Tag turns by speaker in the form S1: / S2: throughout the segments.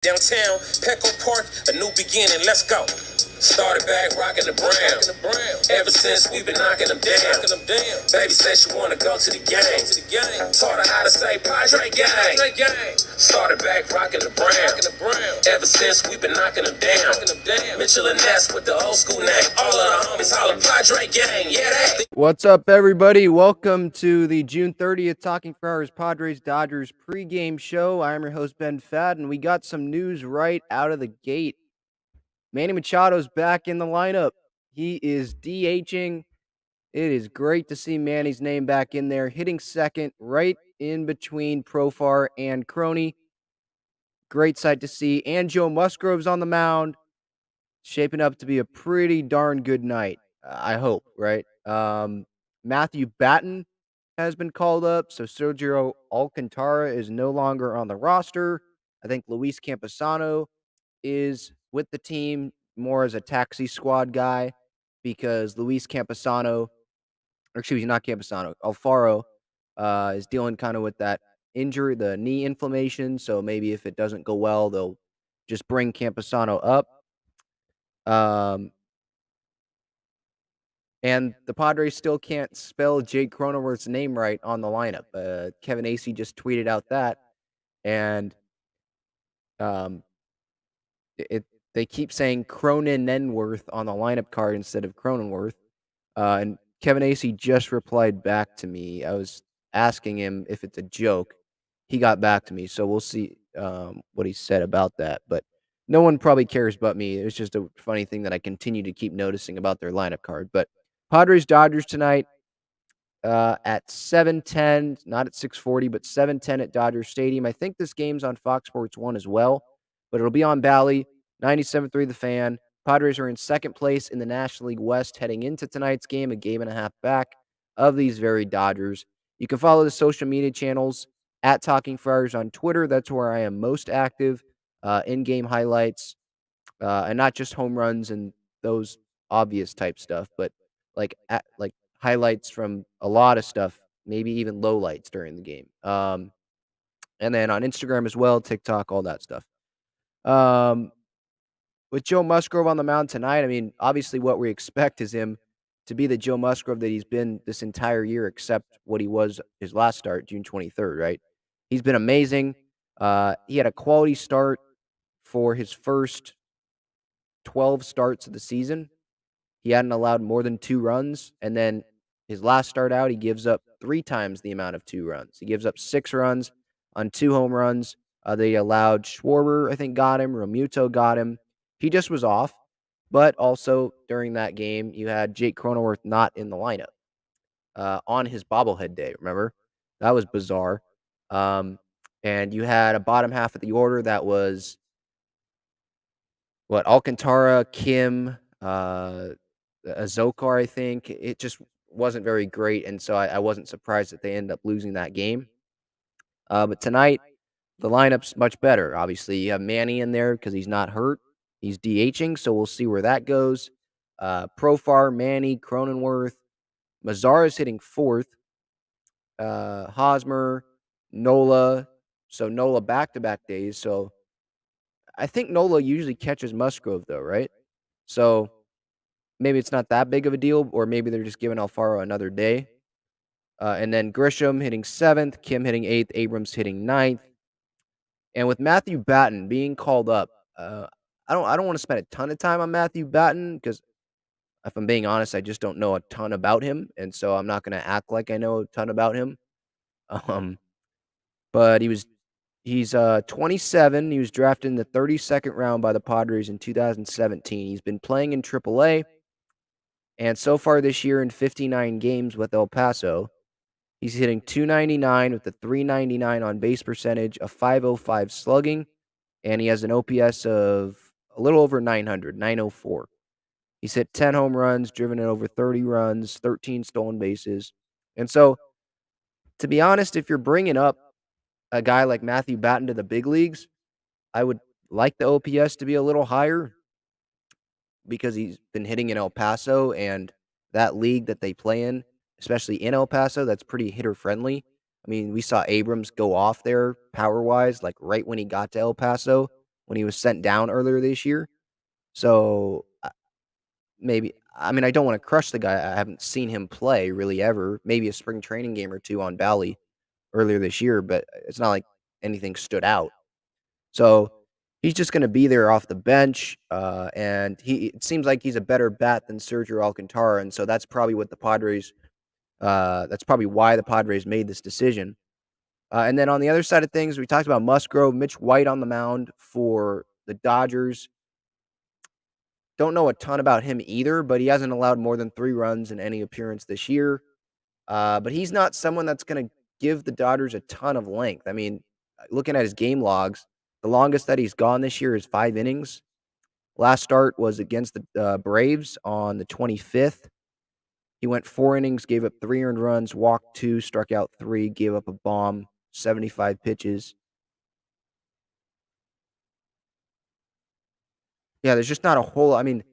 S1: Downtown, Petco Park, a new beginning, let's go. Started back rocking the brown. Ever since we've been knocking them down. Baby said she wanna go to the game. Taught her how to say Padres gang. Started back rocking the brown. Ever since we've been knocking them down. Mitchell and Ness with the old school name. All of the homies holler Padre gang. Yeah, they.
S2: What's up, everybody? Welcome to the June 30th Talking for Hours Padres Dodgers pregame show. I'm your host, Ben Fad, and we got some news right out of the gate. Manny Machado's back in the lineup. He is DHing. It is great to see Manny's name back in there, hitting second right in between Profar and Crony. Great sight to see. And Joe Musgrove's on the mound. Shaping up to be a pretty darn good night, I hope, right? Matthew Batten has been called up, so Sergio Alcantara is no longer on the roster. I think Luis Campusano is with the team more as a taxi squad guy because Luis Campusano, or excuse me, not Campusano, Alfaro is dealing kind of with that injury, the knee inflammation. So maybe if it doesn't go well, they'll just bring Campusano up. And the Padres still can't spell Jake Cronenworth's name right on the lineup. Kevin Acee just tweeted out that, and um, they keep saying Cronenworth on the lineup card instead of Cronenworth. And Kevin Acee just replied back to me. I was asking him if it's a joke. He got back to me, so we'll see what he said about that. But no one probably cares but me. It's just a funny thing that I continue to keep noticing about their lineup card. But Padres Dodgers tonight at 7:10, not at 6:40, but 7:10 at Dodger Stadium. I think this game's on Fox Sports 1 as well, but it'll be on Bally, 97.3 The Fan. Padres are in second place in the National League West heading into tonight's game, a game and a half back of these very Dodgers. You can follow the social media channels at Talking Friars on Twitter. That's where I am most active. In-game highlights, and not just home runs and those obvious type stuff, but like highlights from a lot of stuff, maybe even lowlights during the game. And then on Instagram as well, TikTok, all that stuff. With Joe Musgrove on the mound tonight, I mean, obviously what we expect is him to be the Joe Musgrove that he's been this entire year, except what he was his last start, June 23rd, right? He's been amazing. He had a quality start for his first 12 starts of the season. He hadn't allowed more than 2 runs, and then his last start out, he gives up 3 times the amount of 2 runs. He gives up 6 runs on 2 home runs. They allowed Schwarber, I think, got him. Romuto got him. He just was off. But also during that game, you had Jake Cronenworth not in the lineup on his bobblehead day, remember? That was bizarre. And you had a bottom half of the order that was, Alcantara, Kim, Zokar, I think. It just wasn't very great, and so I wasn't surprised that they ended up losing that game. But tonight, the lineup's much better. Obviously, you have Manny in there because he's not hurt. He's DHing, so we'll see where that goes. Profar, Manny, Cronenworth. Mazzara's hitting fourth. Hosmer, Nola. So Nola back-to-back days. So I think Nola usually catches Musgrove, though, right? So maybe it's not that big of a deal, or maybe they're just giving Alfaro another day. And then Grisham hitting 7th, Kim hitting 8th, Abrams hitting 9th. And with Matthew Batten being called up, I don't want to spend a ton of time on Matthew Batten because if I'm being honest, I just don't know a ton about him, and so I'm not going to act like I know a ton about him. But he's 27. He was drafted in the 32nd round by the Padres in 2017. He's been playing in AAA, and so far this year in 59 games with El Paso, he's hitting .299 with a .399 on base percentage, a .505 slugging, and he has an OPS of a little over 900, 904. He's hit 10 home runs, driven in over 30 runs, 13 stolen bases. And so, to be honest, if you're bringing up a guy like Matthew Batten to the big leagues, I would like the OPS to be a little higher because he's been hitting in El Paso, and that league that they play in, especially in El Paso, that's pretty hitter-friendly. I mean, we saw Abrams go off there power-wise, like right when he got to El Paso, when he was sent down earlier this year. So maybe, I mean, I don't want to crush the guy. I haven't seen him play really ever. Maybe a spring training game or two on Bally earlier this year, but it's not like anything stood out. So he's just going to be there off the bench, and it seems like he's a better bat than Sergio Alcantara, and so that's probably what the Padres. That's probably why the Padres made this decision. And then on the other side of things, we talked about Musgrove, Mitch White on the mound for the Dodgers. Don't know a ton about him either, but he hasn't allowed more than 3 runs in any appearance this year. But he's not someone that's going to give the Dodgers a ton of length. I mean, looking at his game logs, the longest that he's gone this year is 5 innings. Last start was against the Braves on the 25th. He went 4 innings, gave up 3 earned runs, walked 2, struck out 3, gave up a bomb, 75 pitches. Yeah, there's just not a whole I mean,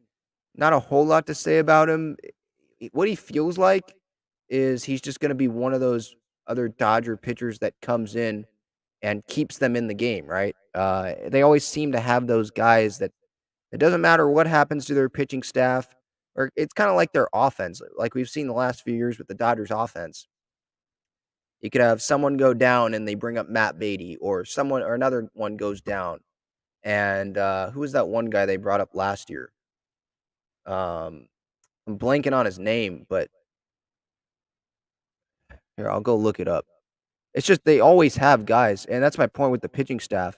S2: not a whole lot to say about him. What he feels like is he's just gonna be one of those other Dodger pitchers that comes in and keeps them in the game, right? They always seem to have those guys that it doesn't matter what happens to their pitching staff, or it's kinda like their offense, like we've seen the last few years with the Dodgers offense. You could have someone go down and they bring up Matt Beatty, or someone or another one goes down. And, who was that one guy they brought up last year? Um, I'm blanking on his name, but here, I'll go look it up. It's just they always have guys, and that's my point with the pitching staff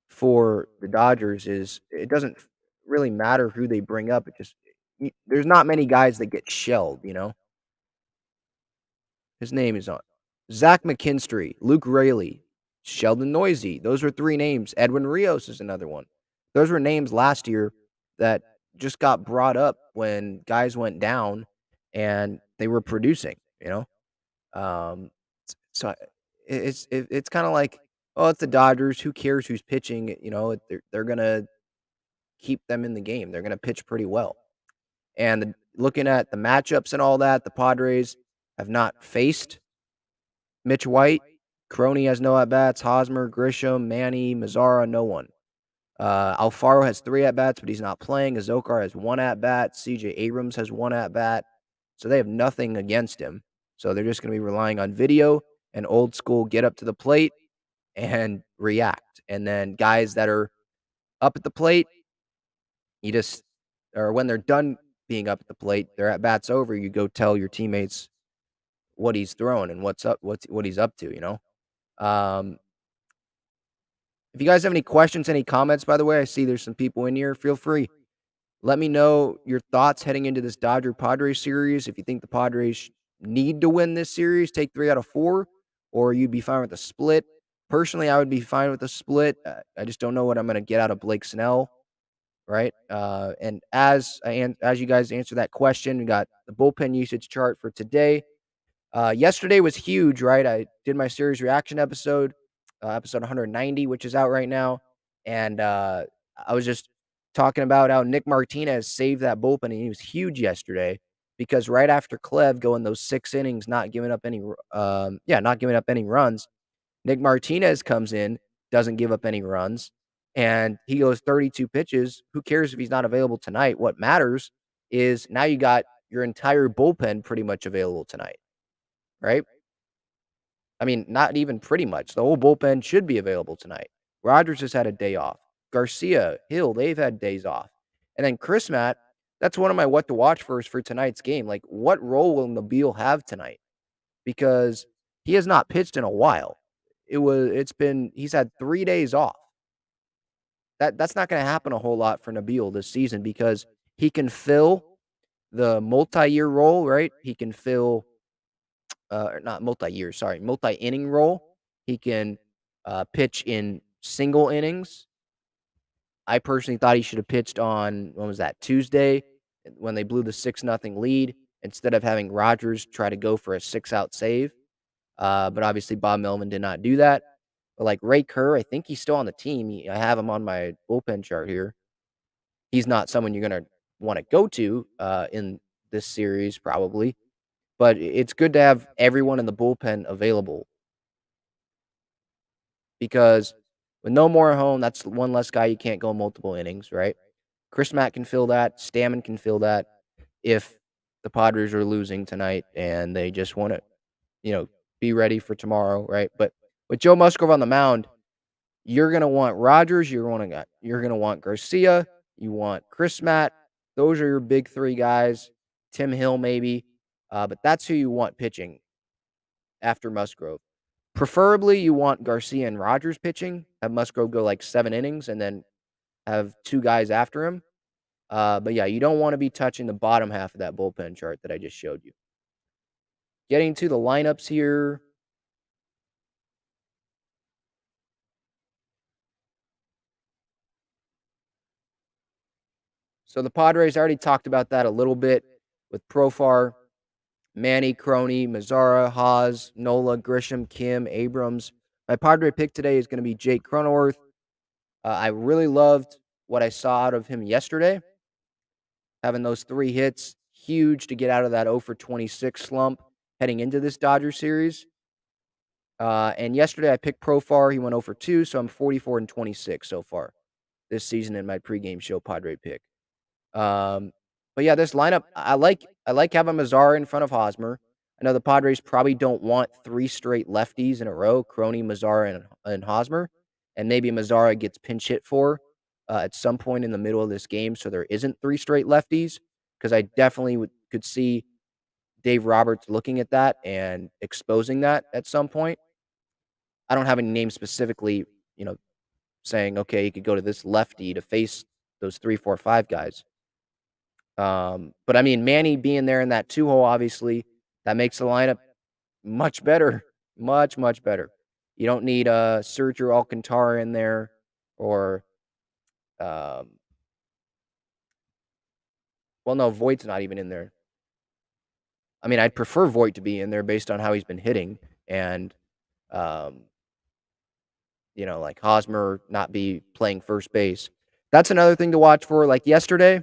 S2: for the Dodgers is it doesn't really matter who they bring up. It just there's not many guys that get shelled, you know? His name is on Zach McKinstry, Luke Raley, Sheldon Noisy. Those are 3 names. Edwin Rios is another one. Those were names last year that just got brought up when guys went down and they were producing, you know? Um, so it's kind of like, oh, it's the Dodgers. Who cares who's pitching? You know, they're gonna keep them in the game. They're gonna pitch pretty well. And looking at the matchups and all that, the Padres have not faced Mitch White. Crony has no at bats. Hosmer, Grisham, Manny, Mazzara, no one. Alfaro has 3 at bats, but he's not playing. Azokar has 1 at bat. CJ Abrams has 1 at bat. So they have nothing against him. So they're just going to be relying on video and old school get up to the plate and react. And then guys that are up at the plate, you just, or when they're done being up at the plate, their at bats over, you go tell your teammates what he's throwing and what he's up to, you know? Um, if you guys have any questions, any comments, by the way, I see there's some people in here. Feel free. Let me know your thoughts heading into this Dodger Padres series. If you think the Padres need to win this series, take 3 out of 4, or you'd be fine with a split. Personally, I would be fine with a split. I just don't know what I'm going to get out of Blake Snell, right? And as you guys answer that question, we got the bullpen usage chart for today. Yesterday was huge, right? I did my series reaction episode, episode 190, which is out right now. And I was just talking about how Nick Martinez saved that bullpen, and he was huge yesterday because right after Clev going those 6 innings, not giving up any runs, Nick Martinez comes in, doesn't give up any runs, and he goes 32 pitches. Who cares if he's not available tonight? What matters is now you got your entire bullpen pretty much available tonight, right? I mean, not even pretty much. The whole bullpen should be available tonight. Rogers has had a day off. Garcia, Hill, they've had days off. And then Chris Matt, that's one of my what to watch for tonight's game. Like, what role will Nabil have tonight? Because he has not pitched in a while. He's had 3 days off. That's not going to happen a whole lot for Nabil this season because he can fill the multi-year role, right? He can fill not multi-year, sorry, multi-inning role. He can pitch in single innings. I personally thought he should have pitched on, when was that, Tuesday, when they blew the 6-0 lead, instead of having Rogers try to go for a 6-out save. But obviously Bob Melvin did not do that. But like Ray Kerr, I think he's still on the team. I have him on my bullpen chart here. He's not someone you're going to want to go to in this series, probably. But it's good to have everyone in the bullpen available because With no more at home, that's one less guy you can't go multiple innings, right? Chris Matt can fill that. Stammen can fill that if the Padres are losing tonight and they just want to, be ready for tomorrow, right? But with Joe Musgrove on the mound, you're gonna want Rogers, you're gonna want Garcia, you want Chris Matt. Those are your big three guys. Tim Hill maybe, but that's who you want pitching after Musgrove. Preferably, you want Garcia and Rogers pitching. Have Musgrove go like 7 innings and then have two guys after him. But yeah, you don't want to be touching the bottom half of that bullpen chart that I just showed you. Getting to the lineups here. So the Padres, I already talked about that a little bit with Profar, Manny, Crony, Mazzara, Haas, Nola, Grisham, Kim, Abrams. My Padre pick today is going to be Jake Cronenworth. I really loved what I saw out of him yesterday. Having those 3 hits, huge to get out of that 0 for 26 slump heading into this Dodger series. And yesterday I picked Profar. He went 0 for 2, so I'm 44 and 26 so far this season in my pregame show Padre pick. But yeah, this lineup I like having Mazzara in front of Hosmer. I know the Padres probably don't want 3 straight lefties in a row, Crony, Mazzara, and Hosmer, and maybe Mazzara gets pinch hit for at some point in the middle of this game, so there isn't 3 straight lefties. Because I definitely could see Dave Roberts looking at that and exposing that at some point. I don't have any names specifically, saying okay, you could go to this lefty to face those 3, 4, 5 guys. But I mean, Manny being there in that 2 hole, obviously, that makes the lineup much better, much, much better. You don't need Sergio Alcantara in there or, um, well, no, Voigt's not even in there. I mean, I'd prefer Voigt to be in there based on how he's been hitting and, um, like Hosmer not be playing first base. That's another thing to watch for. Like yesterday,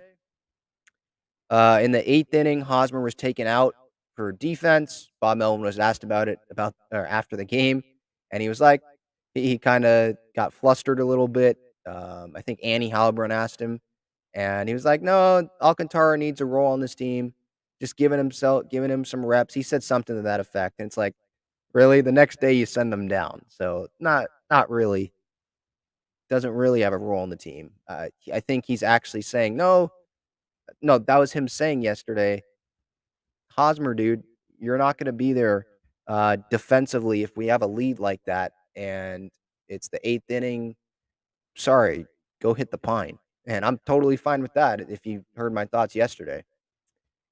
S2: in the 8th inning, Hosmer was taken out for defense. Bob Melvin was asked about it or after the game, and he was like, he kind of got flustered a little bit. I think Annie Halloran asked him, and he was like, "No, Alcantara needs a role on this team. Just giving him some reps." He said something to that effect, and it's like, really, the next day you send them down, so not really. Doesn't really have a role on the team. I think he's actually saying, no, that was him saying yesterday, Hosmer, dude, you're not going to be there defensively if we have a lead like that and it's the 8th inning. Sorry, go hit the pine. And I'm totally fine with that if you heard my thoughts yesterday.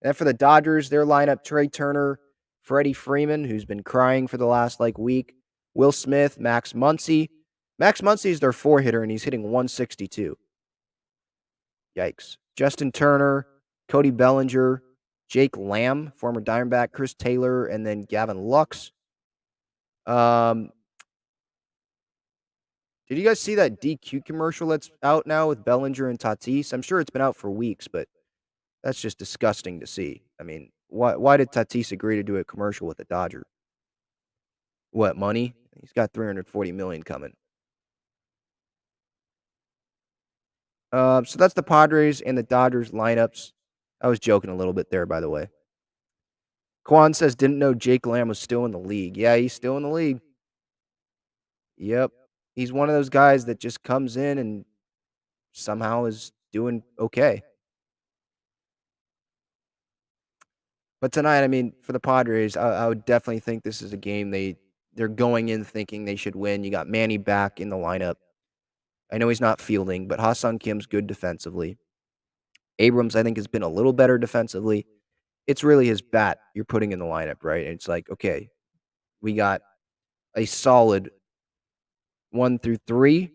S2: And then for the Dodgers, their lineup, Trey Turner, Freddie Freeman, who's been crying for the last week, Will Smith, Max Muncy. Max Muncy is their 4 hitter and he's hitting 162. Yikes. Justin Turner, Cody Bellinger, Jake Lamb, former Diamondback, Chris Taylor, and then Gavin Lux. Um, did you guys see that DQ commercial that's out now with Bellinger and Tatis? I'm sure it's been out for weeks, but that's just disgusting to see. I mean, why did Tatis agree to do a commercial with a Dodger? What, money? He's got $340 million coming. So that's the Padres and the Dodgers lineups. I was joking a little bit there, by the way. Quan says, didn't know Jake Lamb was still in the league. Yeah, he's still in the league. Yep. He's one of those guys that just comes in and somehow is doing okay. But tonight, I mean, for the Padres, I would definitely think this is a game they're going in thinking they should win. You got Manny back in the lineup. I know he's not fielding, but Ha-Sung Kim's good defensively. Abrams, I think, has been a little better defensively. It's really his bat you're putting in the lineup, right? And it's like, okay, we got a solid 1 through 3.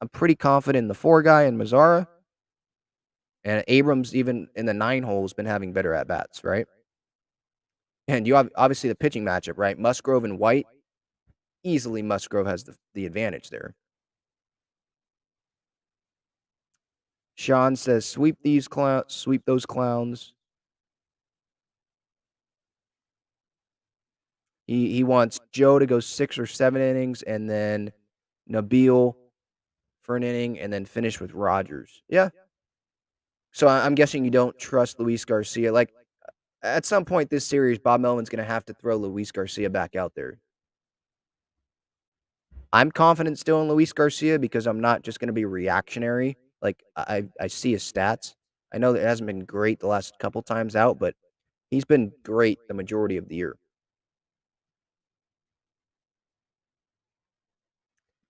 S2: I'm pretty confident in the 4 guy in Mazzara. And Abrams, even in the 9 hole, has been having better at bats, right? And you have obviously the pitching matchup, right? Musgrove and White. Easily Musgrove has the advantage there. Sean says, sweep those clowns. He wants Joe to go 6 or 7 innings, and then Nabil for an inning and then finish with Rogers. Yeah. So I'm guessing you don't trust Luis Garcia. Like at some point this series, Bob Melvin's going to have to throw Luis Garcia back out there. I'm confident still in Luis Garcia because I'm not just going to be reactionary. Like I see his stats. I know that it hasn't been great the last couple times out, but he's been great the majority of the year.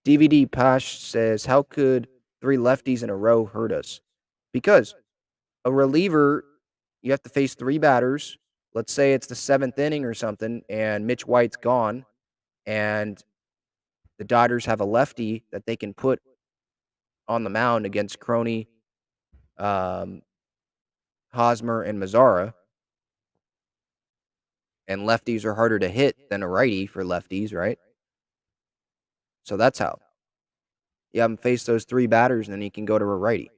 S2: DVD Pash says, "How could three lefties in a row hurt us?" Because a reliever, you have to face three batters. Let's say it's the seventh inning or something, and Mitch White's gone, and the Dodgers have a lefty that they can put on the mound against Crony, um, Hosmer, and Mazzara. And lefties are harder to hit than a righty for lefties, right? So that's how. You have him face those three batters, and then he can go to a righty.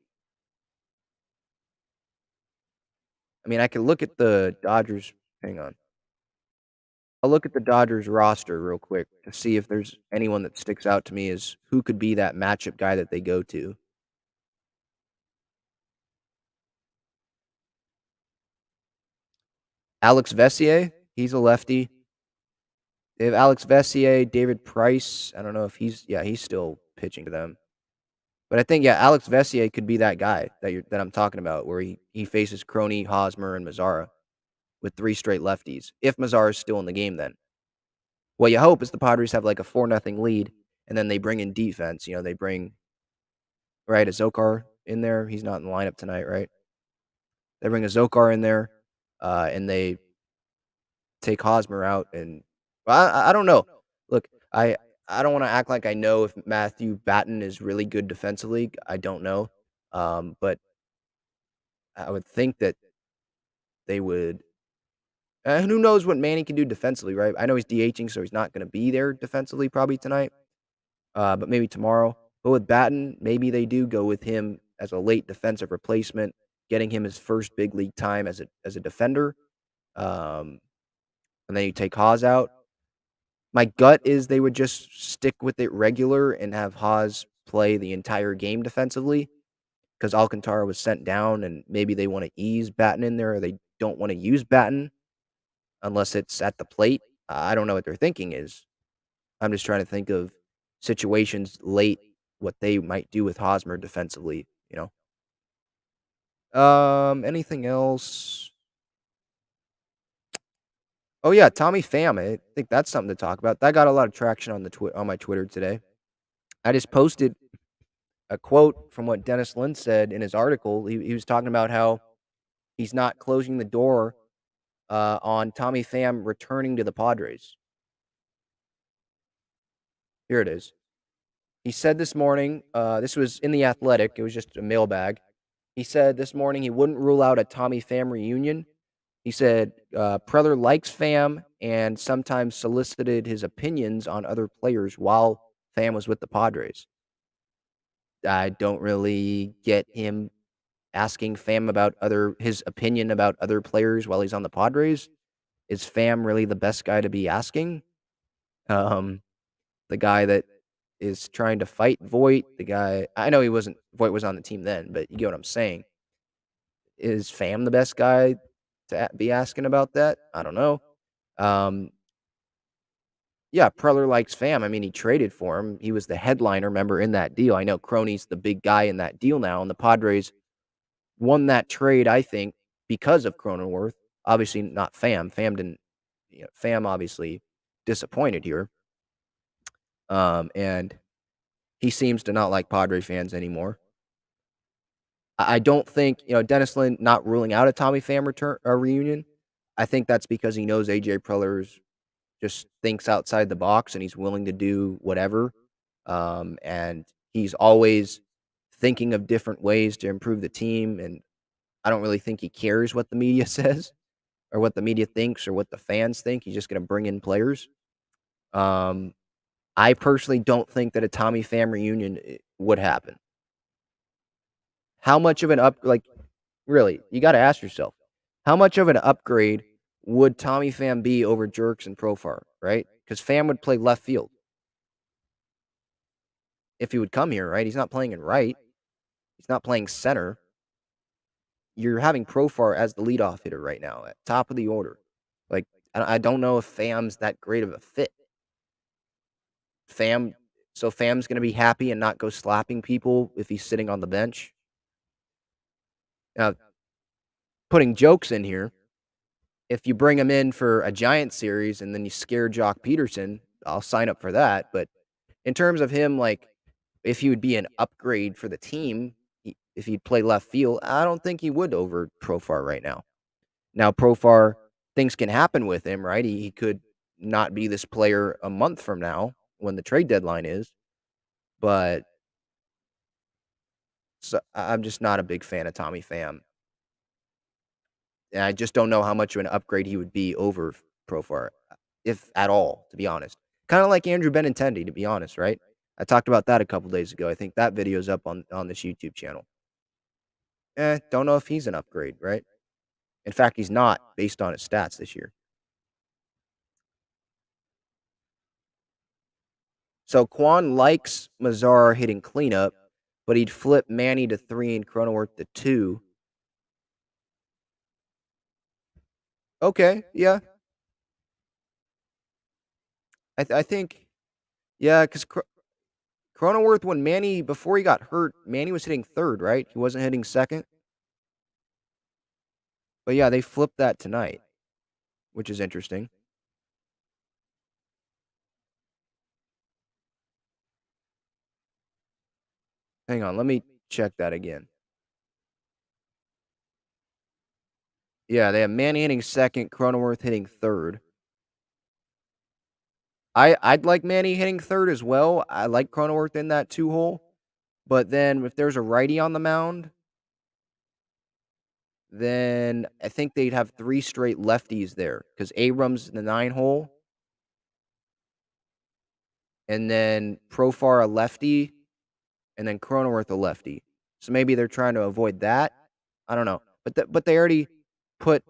S2: I mean, I can look at the Dodgers. Hang on. I'll look at the Dodgers roster real quick to see if there's anyone that sticks out to me as who could be that matchup guy that they go to. Alex Vessier, he's a lefty. They have Alex Vessier, David Price. I don't know if he's still pitching to them. But I think Alex Vessier could be that guy that I'm talking about, where he faces Crony, Hosmer, and Mazzara with three straight lefties. If Mazzara is still in the game, then what you hope is the Padres have like a 4-0 lead, and then they bring in defense. They bring right a Zokar in there. He's not in the lineup tonight, right? They bring a Zokar in there, and they take Hosmer out. And well, I don't know. Look, I don't want to act like I know if Matthew Batten is really good defensively. I don't know, but I would think that they would. And who knows what Manny can do defensively, right? I know he's DHing, so he's not going to be there defensively probably tonight, but maybe tomorrow. But with Batten, maybe they do go with him as a late defensive replacement, getting him his first big league time as a defender. Um, and then you take Haas out. My gut is they would just stick with it regular and have Haas play the entire game defensively because Alcantara was sent down, and maybe they want to ease Batten in there, or they don't want to use Batten unless it's at the plate. I don't know what their thinking is. I'm just trying to think of situations late, what they might do with Hosmer defensively. Anything else? Oh yeah, Tommy Pham. I think that's something to talk about. That got a lot of traction on my Twitter today. I just posted a quote from what Dennis Lin said in his article. He was talking about how he's not closing the door on Tommy Pham returning to the Padres. Here it is. He said this morning, this was in The Athletic, it was just a mailbag. He said this morning he wouldn't rule out a Tommy Pham reunion. He said Preller likes Pham and sometimes solicited his opinions on other players while Pham was with the Padres. I don't really get him asking Pham about his opinion about other players while he's on the Padres. Is Pham really the best guy to be asking? The guy that is trying to fight Voit, the guy I know Voit was on the team then, but you get what I'm saying. Is Pham the best guy to be asking about that? I don't know. Um, yeah, Preller likes Pham. I mean, he traded for him. He was the headliner, remember, in that deal. I know Crony's the big guy in that deal now, and the Padres won that trade, I think, because of Cronenworth. Obviously, not Pham. Pham didn't. Pham obviously disappointed here, and he seems to not like Padre fans anymore. I don't think Dennis Lin not ruling out a Tommy Pham reunion. I think that's because he knows AJ Preller's just thinks outside the box and he's willing to do whatever. And he's always thinking of different ways to improve the team. And I don't really think he cares what the media says or what the media thinks or what the fans think. He's just going to bring in players. I personally don't think that a Tommy Pham reunion would happen. How much of an really, you got to ask yourself, how much of an upgrade would Tommy Pham be over Jerks and Profar, right? Because Pham would play left field. if he would come here, right? He's not playing in right. He's not playing center. You're having Profar as the leadoff hitter right now at top of the order. Like, I don't know if Fam's that great of a fit. Fam, so Fam's going to be happy and not go slapping people if he's sitting on the bench. Now, putting jokes in here, if you bring him in for a Giant series and then you scare Jock Peterson, I'll sign up for that. But in terms of him, like, if he would be an upgrade for the team, if he'd play left field, I don't think he would over Profar right now. Now, Profar, things can happen with him, right? He could not be this player a month from now when the trade deadline is. But so I'm just not a big fan of Tommy Pham. And I just don't know how much of an upgrade he would be over Profar, if at all, to be honest. Kind of like Andrew Benintendi, to be honest, right? I talked about that a couple days ago. I think that video's up on this YouTube channel. Don't know if he's an upgrade, right? In fact, he's not based on his stats this year. So Quan likes Mazar hitting cleanup, but he'd flip Manny to 3 and Cronenworth to 2. Okay, yeah. I think, yeah, because Cronenworth, when Manny, before he got hurt, Manny was hitting third, right? He wasn't hitting second. But yeah, they flipped that tonight, which is interesting. Hang on, let me check that again. Yeah, they have Manny hitting second, Cronenworth hitting third. I'd like Manny hitting third as well. I like Cronenworth in that 2 hole. But then if there's a righty on the mound, then I think they'd have 3 straight lefties there because Abrams in the 9 hole, and then Profar a lefty, and then Cronenworth a lefty. So maybe they're trying to avoid that. I don't know, but they already put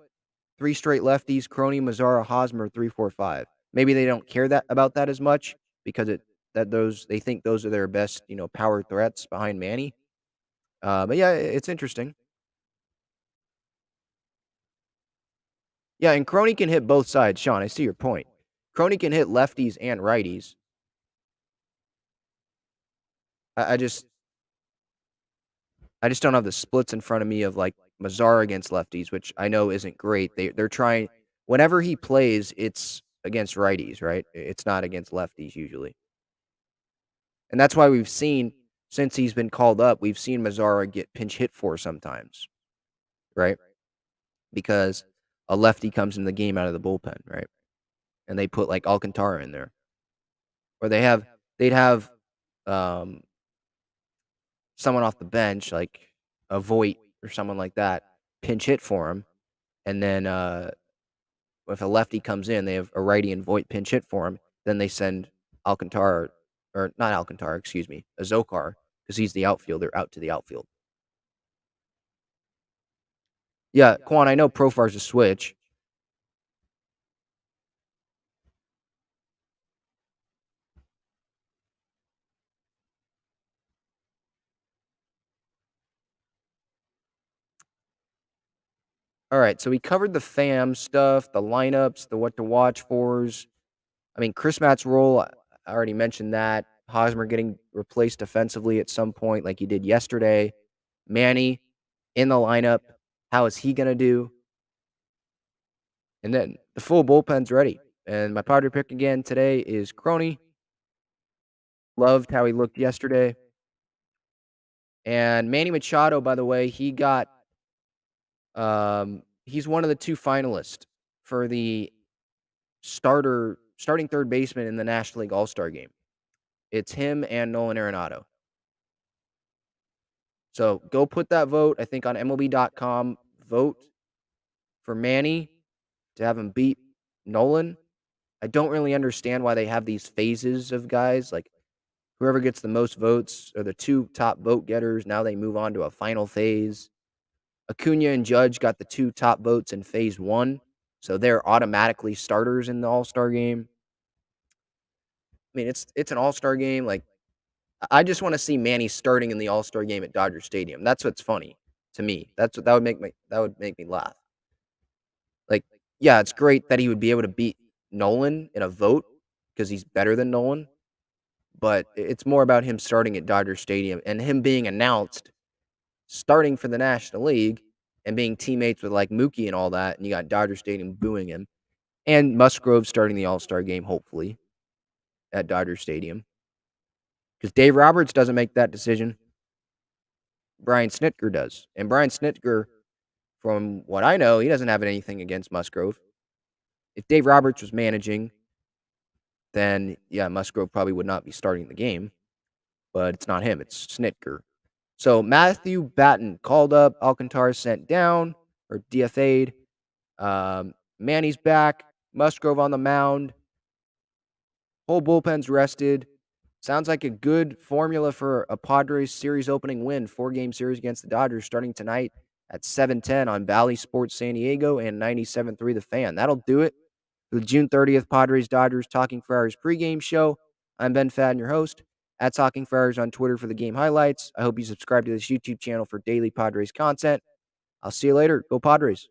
S2: 3 straight lefties: Crony, Mazzara, Hosmer, 3-4-5. Maybe they don't care about that as much because they think those are their best power threats behind Manny. But yeah, it's interesting. Yeah, and Crony can hit both sides, Sean. I see your point. Crony can hit lefties and righties. I just don't have the splits in front of me of like Mazar against lefties, which I know isn't great. They're trying whenever he plays, it's against righties, right? It's not against lefties usually. And that's why we've seen since he's been called up, we've seen Mazzara get pinch hit for sometimes, right? Because a lefty comes in the game out of the bullpen, right? And they put like Alcantara in there. Or they'd have um someone off the bench, like a Voit or someone like that, pinch hit for him. And then if a lefty comes in, they have a righty and Voit pinch hit for him. Then they send Alcantara, or not Alcantara, excuse me, Azokar, because he's the outfielder, out to the outfield. Yeah, Quan, I know Profar's a switch. All right, so we covered the fam stuff, the lineups, the what to watch fors. I mean, Chris Matt's role, I already mentioned that. Hosmer getting replaced defensively at some point, like he did yesterday. Manny in the lineup. How is he going to do? And then the full bullpen's ready. And my Padre pick again today is Crony. Loved how he looked yesterday. And Manny Machado, by the way, he's one of the 2 finalists for the starting third baseman in the National League All-Star game. It's him and Nolan Arenado. So go put that vote, I think, on MLB.com. Vote for Manny to have him beat Nolan. I don't really understand why they have these phases of guys. Like, whoever gets the most votes are the 2 top vote getters. Now they move on to a final phase. Acuna and Judge got the 2 top votes in phase 1, so they're automatically starters in the All-Star game. I mean, it's an All-Star game. Like, I just want to see Manny starting in the All-Star game at Dodger Stadium. That's what's funny to me. That would make me laugh. Like, yeah, it's great that he would be able to beat Nolan in a vote because he's better than Nolan, but it's more about him starting at Dodger Stadium and him being announced starting for the National League and being teammates with like Mookie and all that, and you got Dodger Stadium booing him, and Musgrove starting the All-Star game hopefully at Dodger Stadium because Dave Roberts doesn't make that decision. Brian Snitker does, and Brian Snitker, from what I know, he doesn't have anything against Musgrove. If Dave Roberts was managing, then yeah, Musgrove probably would not be starting the game, but it's not him, it's Snitker. So Matthew Batten called up, Alcantara sent down or DFA'd. Manny's back, Musgrove on the mound, whole bullpen's rested. Sounds like a good formula for a Padres series opening win, 4-game series against the Dodgers starting tonight at 7:10 on Valley Sports San Diego and 97.3 The Fan. That'll do it for the June 30th Padres Dodgers Talking Friars pregame show. I'm Ben Fadden, your host, at Talking Friars on Twitter for the game highlights. I hope you subscribe to this YouTube channel for daily Padres content. I'll see you later. Go Padres.